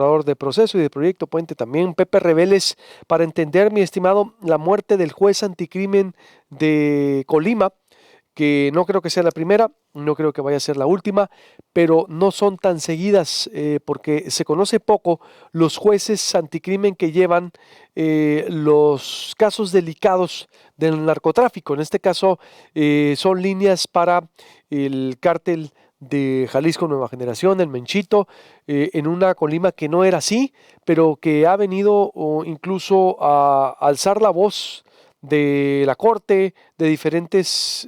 de proceso y de proyecto Puente también, Pepe Reveles, para entender, mi estimado, la muerte del juez anticrimen de Colima, que no creo que sea la primera, no creo que vaya a ser la última, pero no son tan seguidas porque se conoce poco los jueces anticrimen que llevan los casos delicados del narcotráfico. En este caso son líneas para el cártel de Jalisco Nueva Generación, el Menchito, en una Colima que no era así, pero que ha venido incluso a alzar la voz de la corte, de diferentes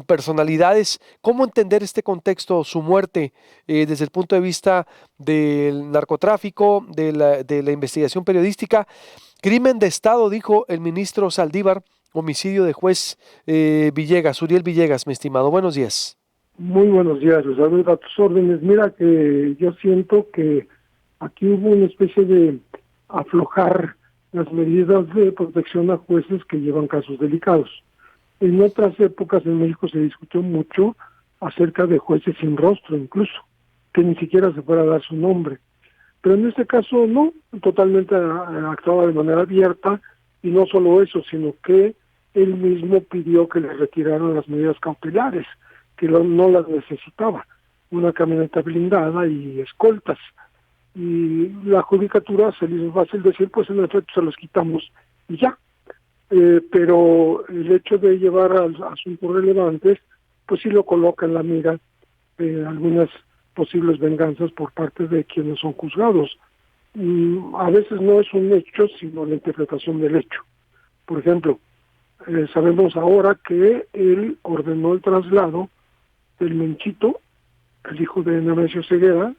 personalidades. ¿Cómo entender este contexto, su muerte, desde el punto de vista del narcotráfico, de la investigación periodística? Crimen de Estado, dijo el ministro Saldívar, homicidio de juez Villegas, Uriel Villegas, mi estimado. Buenos días. Muy buenos días, Luis Alberto, a tus órdenes. Mira que yo siento que aquí hubo una especie de aflojar las medidas de protección a jueces que llevan casos delicados. En otras épocas en México se discutió mucho acerca de jueces sin rostro, incluso, que ni siquiera se fuera a dar su nombre. Pero en este caso no, totalmente actuaba de manera abierta, y no solo eso, sino que él mismo pidió que le retiraran las medidas cautelares, que no las necesitaba, una camioneta blindada y escoltas. Y la judicatura se le hizo fácil decir, pues en efecto se los quitamos y ya. Pero el hecho de llevar a asuntos relevantes, pues sí lo coloca en la mira algunas posibles venganzas por parte de quienes son juzgados. A veces no es un hecho, sino la interpretación del hecho. Por ejemplo, sabemos ahora que él ordenó el traslado del Menchito, el hijo de Nemesio Ceguera,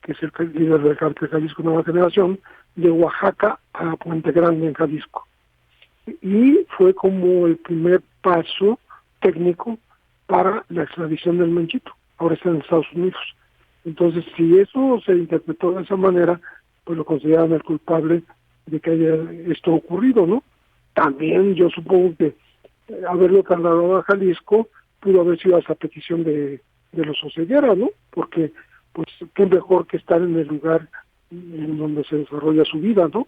que es el líder del cártel Jalisco Nueva Generación, de Oaxaca a Puente Grande, en Jalisco. Y fue como el primer paso técnico para la extradición del Menchito. Ahora está en Estados Unidos. Entonces, si eso se interpretó de esa manera, pues lo consideran el culpable de que haya esto ocurrido, ¿no? También yo supongo que haberlo trasladado a Jalisco pudo haber sido esa petición de los Oseguera, ¿no? Porque, pues, qué mejor que estar en el lugar en donde se desarrolla su vida, ¿no?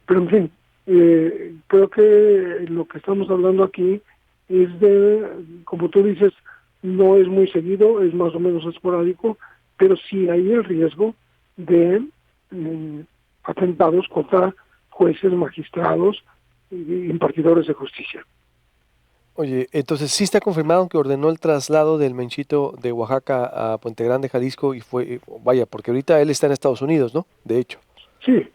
Pero, en fin, creo que lo que estamos hablando aquí es de, como tú dices, no es muy seguido, es más o menos esporádico, pero sí hay el riesgo de atentados contra jueces, magistrados y impartidores de justicia. Oye, entonces sí está confirmado que ordenó el traslado del Menchito de Oaxaca a Puente Grande, Jalisco, y fue, vaya, porque ahorita él está en Estados Unidos, ¿no? De hecho. Sí,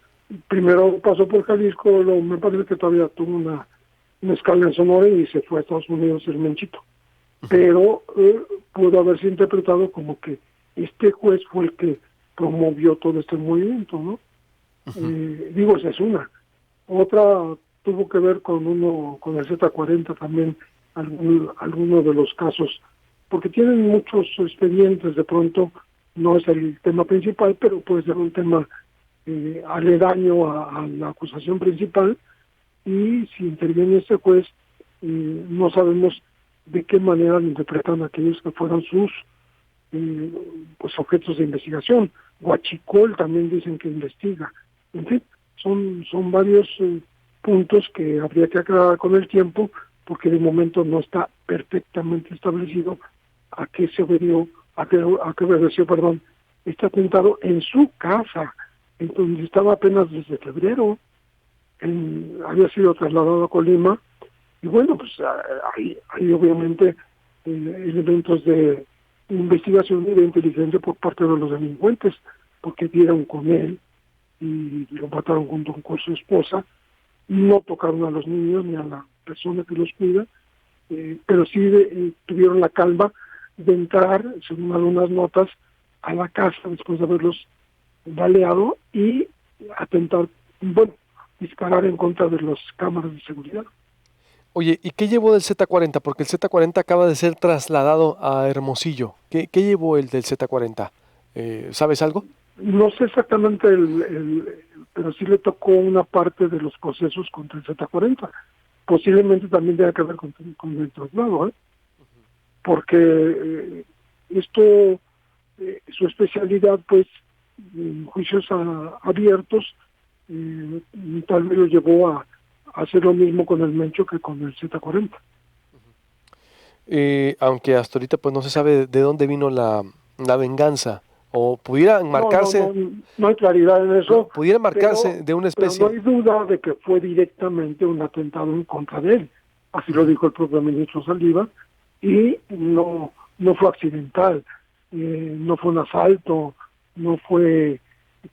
primero pasó por Jalisco, me parece que todavía tuvo una escala en Sonora y se fue a Estados Unidos el Menchito. Pero pudo haberse interpretado como que este juez fue el que promovió todo este movimiento, ¿no? Digo, esa es una. Otra tuvo que ver con el Z40 también, alguno de los casos, porque tienen muchos expedientes, de pronto no es el tema principal, pero puede ser un tema aledaño a la acusación principal, y si interviene este juez, no sabemos de qué manera lo interpretan aquellos que fueron sus pues objetos de investigación. Huachicol también dicen que investiga. En fin, son varios puntos que habría que aclarar con el tiempo, porque de momento no está perfectamente establecido a qué se obedeció, este atentado en su casa, en donde estaba apenas desde febrero. Había sido trasladado a Colima, y bueno, pues hay obviamente elementos de investigación y de inteligencia por parte de los delincuentes, porque dieron con él y lo mataron junto con su esposa. No tocaron a los niños ni a la persona que los cuida, pero sí tuvieron la calma de entrar, según algunas notas, a la casa después de haberlos baleado y atentar, bueno, disparar en contra de las cámaras de seguridad. Oye, ¿y qué llevó del Z40? Porque el Z40 acaba de ser trasladado a Hermosillo. ¿Qué llevó el del Z40? ¿Sabes algo? No sé exactamente pero sí le tocó una parte de los procesos contra el Z40. Posiblemente también tenga que ver con el traslado, porque esto, su especialidad, pues, juicios abiertos, tal vez lo llevó a hacer lo mismo con el Mencho que con el Z40. Aunque hasta ahorita pues no se sabe de dónde vino la venganza, o pudiera enmarcarse, No hay claridad en no, eso, pudiera enmarcarse de una pero no especie. hay duda de que fue directamente un atentado en contra de él. Así lo dijo el propio ministro Saldívar, y no fue accidental, no fue un asalto, no fue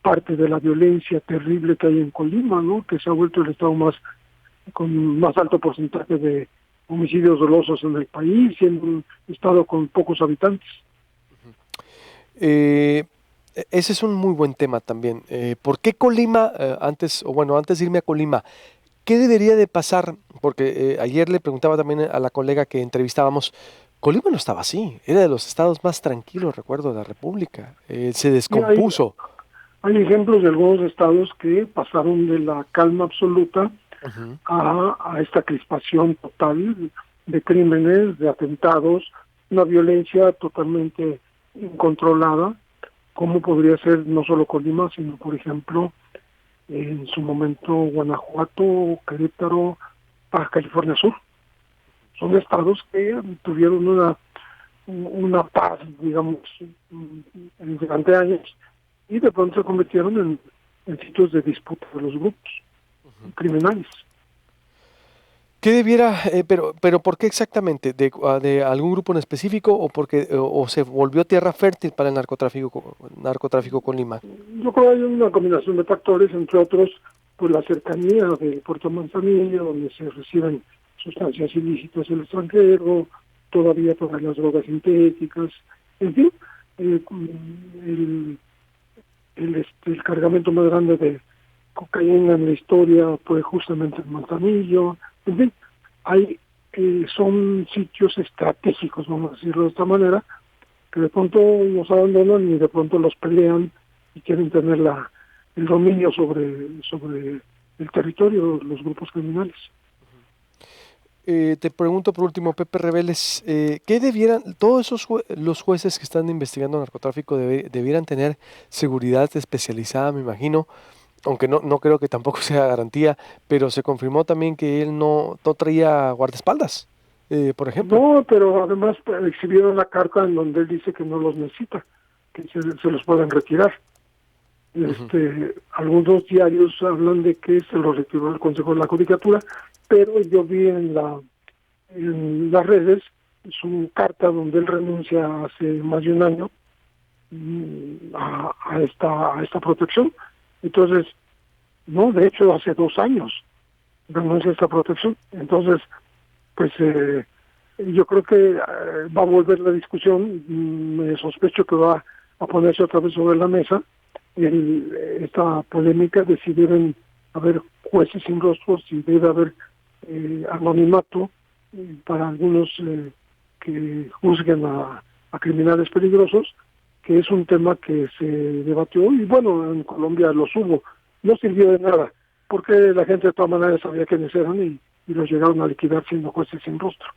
parte de la violencia terrible que hay en Colima, ¿no? Que se ha vuelto el estado con más alto porcentaje de homicidios dolosos en el país, siendo un estado con pocos habitantes. Eh, Ese es un muy buen tema también. ¿Por qué Colima, antes de irme a Colima, qué debería de pasar? Porque ayer le preguntaba también a la colega que entrevistábamos, Colima no estaba así, era de los estados más tranquilos, recuerdo, de la República. Se Y descompuso. hay ejemplos de algunos estados que pasaron de la calma absoluta Ujú. a esta crispación total de crímenes, de atentados, una violencia totalmente incontrolada, como podría ser no solo Colima, sino por ejemplo en su momento Guanajuato, Querétaro, Baja California Sur. Son estados que tuvieron una paz, digamos, durante años, y de pronto se convirtieron en sitios de disputa de los grupos criminales. ¿Qué debiera, pero ¿por qué exactamente? ¿De algún grupo en específico o porque o se volvió tierra fértil para el narcotráfico con Lima? Yo creo que hay una combinación de factores, entre otros, pues la cercanía del puerto Manzanillo, donde se reciben sustancias ilícitas del extranjero, todavía todas las drogas sintéticas, en fin, el, el cargamento más grande de cocaína en la historia fue justamente en Manzanillo, en fin, son sitios estratégicos, vamos a decirlo de esta manera, que de pronto los abandonan y de pronto los pelean y quieren tener el dominio sobre el territorio, los grupos criminales. Te pregunto por último, Pepe Reveles, ¿qué debieran, todos los jueces que están investigando narcotráfico debieran tener seguridad especializada, me imagino, aunque no creo que tampoco sea garantía, pero se confirmó también que él no traía guardaespaldas, por ejemplo. No, pero además exhibieron la carta en donde él dice que no los necesita, que se los pueden retirar. Ujú. Algunos diarios hablan de que se los retiró el Consejo de la Judicatura, pero yo vi en las redes su carta donde él renuncia hace más de un año a esta protección. Entonces, no, de hecho hace 2 años renuncia a esta protección. Entonces, pues yo creo que va a volver la discusión, me sospecho que va a ponerse otra vez sobre la mesa esta polémica de si deben haber jueces sin rostros, si debe haber anonimato para algunos que juzguen a criminales peligrosos, que es un tema que se debatió y bueno, en Colombia los hubo. No sirvió de nada, porque la gente de todas maneras sabía quiénes eran y los llegaron a liquidar siendo jueces sin rostro.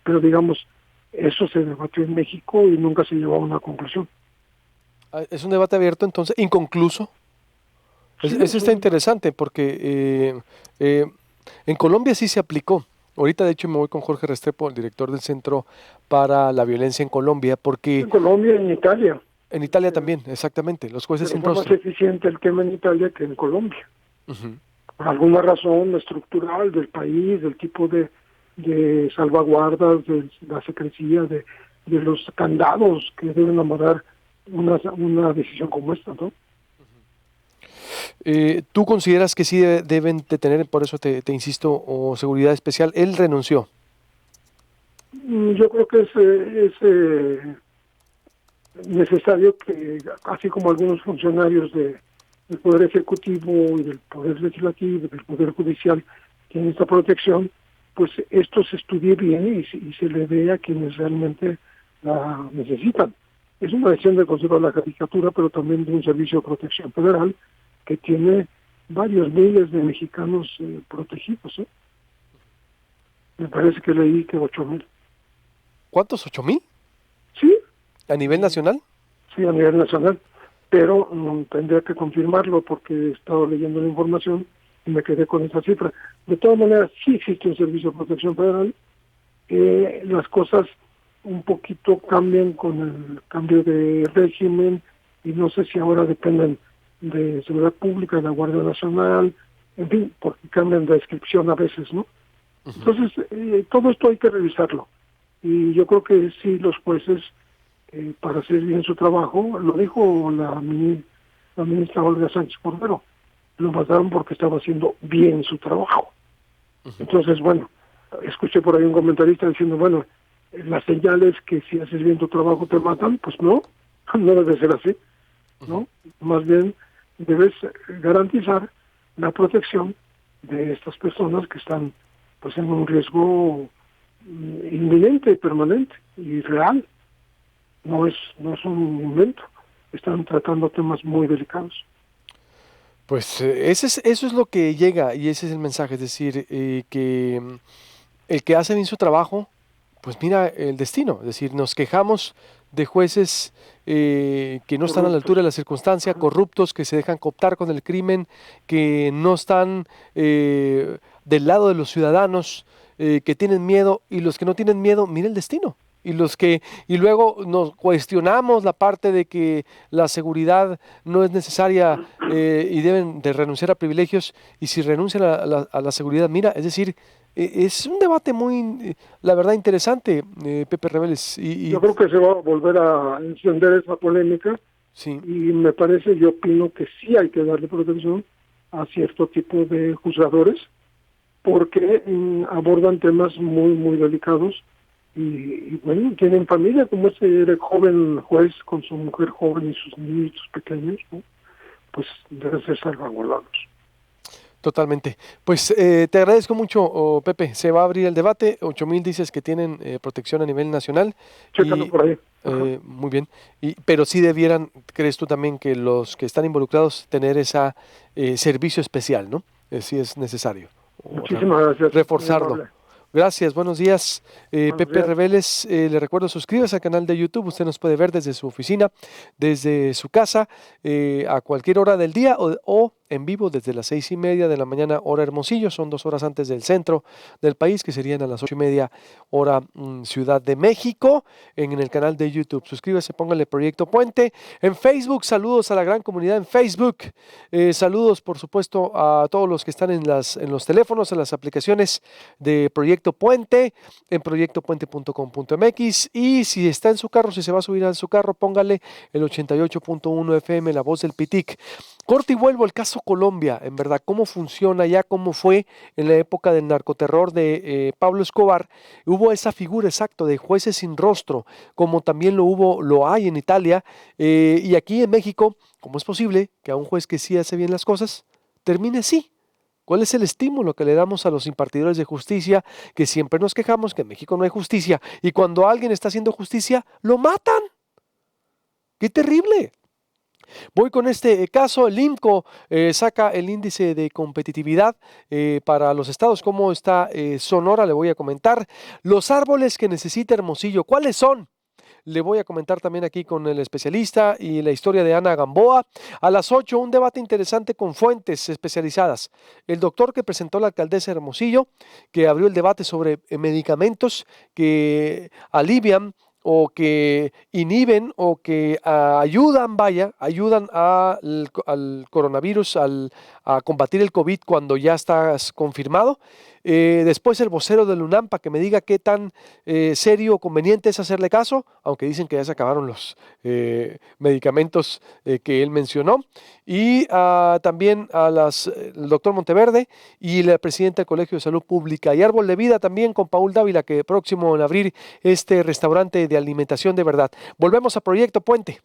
Pero digamos, eso se debatió en México y nunca se llevó a una conclusión. Es un debate abierto, entonces, inconcluso. Sí, Eso está interesante porque en Colombia sí se aplicó. Ahorita, de hecho, me voy con Jorge Restrepo, el director del Centro para la Violencia en Colombia, porque en Colombia y en Italia, en Italia pero, también, exactamente, los jueces pero sin fue más rostro. eficiente el tema en Italia que en Colombia. Ujú. Por alguna razón estructural del país, del tipo de salvaguardas, de la secrecía, de los candados que deben amarrar una decisión como esta, ¿no? ¿Tú consideras que sí deben de tener, por eso te insisto, o seguridad especial? Él renunció. Yo creo que es necesario que, así como algunos funcionarios del Poder Ejecutivo y del Poder Legislativo, del Poder Judicial, tienen esta protección, pues esto se estudie bien y se le dé a quienes realmente la necesitan. Es una decisión del Consejo de la Judicatura, pero también de un Servicio de Protección Federal que tiene varios miles de mexicanos protegidos. Me parece que leí que 8,000. ¿Cuántos? ¿8,000? Sí, ¿A nivel nacional? sí, a nivel nacional. pero tendría que confirmarlo porque he estado leyendo la información y me quedé con esa cifra. De todas maneras, sí existe un servicio de protección federal. Las cosas un poquito cambian con el cambio de régimen y no sé si ahora dependen de Seguridad Pública, de la Guardia Nacional, en fin, porque cambian de descripción a veces, ¿no? Entonces, todo esto hay que revisarlo. Y yo creo que sí, los jueces, para hacer bien su trabajo, lo dijo la ministra Olga Sánchez Cordero, lo mataron porque estaba haciendo bien su trabajo. Entonces, bueno, escuché por ahí un comentarista diciendo, bueno, las señales que si haces bien tu trabajo te matan, pues no, no debe ser así, ¿no? Más bien debes garantizar la protección de estas personas que están pues en un riesgo inminente, permanente y real. No es un invento. Están tratando temas muy delicados. Pues eso es lo que llega y ese es el mensaje, es decir, que el que hace bien su trabajo, pues mira el destino, es decir, nos quejamos de jueces que no están a la Corruptos. altura de la circunstancia, corruptos, que se dejan cooptar con el crimen, que no están del lado de los ciudadanos, que tienen miedo, y los que no tienen miedo, mira el destino. Y luego nos cuestionamos la parte de que la seguridad no es necesaria y deben de renunciar a privilegios, y si renuncian a la seguridad, mira, es decir, es un debate muy, la verdad, interesante, Pepe Reveles. Yo creo que se va a volver a encender esa polémica Sí, y me parece, yo opino que sí hay que darle protección a cierto tipo de juzgadores porque abordan temas muy, muy delicados y bueno, tienen familia, como ese joven juez con su mujer joven y sus niños pequeños, ¿no? Pues deben ser salvaguardados. totalmente. Pues te agradezco mucho, Pepe. Se va a abrir el debate. 8,000 dices que tienen protección a nivel nacional. Chécalo Y por ahí. Ajá. muy bien. Pero sí debieran, ¿crees tú también que los que están involucrados tener ese servicio especial, ¿no? Sí es necesario. O Muchísimas gracias, muy reforzarlo. amable. Gracias, buenos días. Buenos Pepe días. Reveles, le recuerdo, suscríbase al canal de YouTube. Usted nos puede ver desde su oficina, desde su casa, a cualquier hora del día o en vivo desde las 6:30 de la mañana, hora Hermosillo. Son 2 horas antes del centro del país, que serían a las 8:30, hora Ciudad de México, en el canal de YouTube. Suscríbase, póngale Proyecto Puente. En Facebook, saludos a la gran comunidad en Facebook. Saludos, por supuesto, a todos los que están en los teléfonos, en las aplicaciones de Proyecto Puente, en proyectopuente.com.mx. Y si está en su carro, si se va a subir a su carro, póngale el 88.1 FM, La Voz del Pitic. Corte y vuelvo al caso Colombia, en verdad, cómo funciona ya, cómo fue en la época del narcoterror de Pablo Escobar. Hubo esa figura exacta de jueces sin rostro, como también lo hay en Italia, y aquí en México. ¿Cómo es posible que a un juez que sí hace bien las cosas termine así? ¿Cuál es el estímulo que le damos a los impartidores de justicia, que siempre nos quejamos que en México no hay justicia, y cuando alguien está haciendo justicia, lo matan? ¡Qué terrible! Voy con este caso. El INCO saca el índice de competitividad para los estados. ¿Cómo está Sonora? Le voy a comentar. Los árboles que necesita Hermosillo, ¿cuáles son? Le voy a comentar también aquí con el especialista y la historia de Ana Gamboa. A las 8, un debate interesante con fuentes especializadas. El doctor que presentó la alcaldesa Hermosillo, que abrió el debate sobre medicamentos que alivian o que inhiben o que ayudan, ayudan al coronavirus, a combatir el COVID cuando ya estás confirmado. Después el vocero del UNAM, para que me diga qué tan serio o conveniente es hacerle caso, aunque dicen que ya se acabaron los medicamentos que él mencionó. Y también el doctor Monteverde y la presidenta del Colegio de Salud Pública. Y Árbol de Vida también con Paul Dávila, que próximo en abrir este restaurante de alimentación de verdad. Volvemos a Proyecto Puente.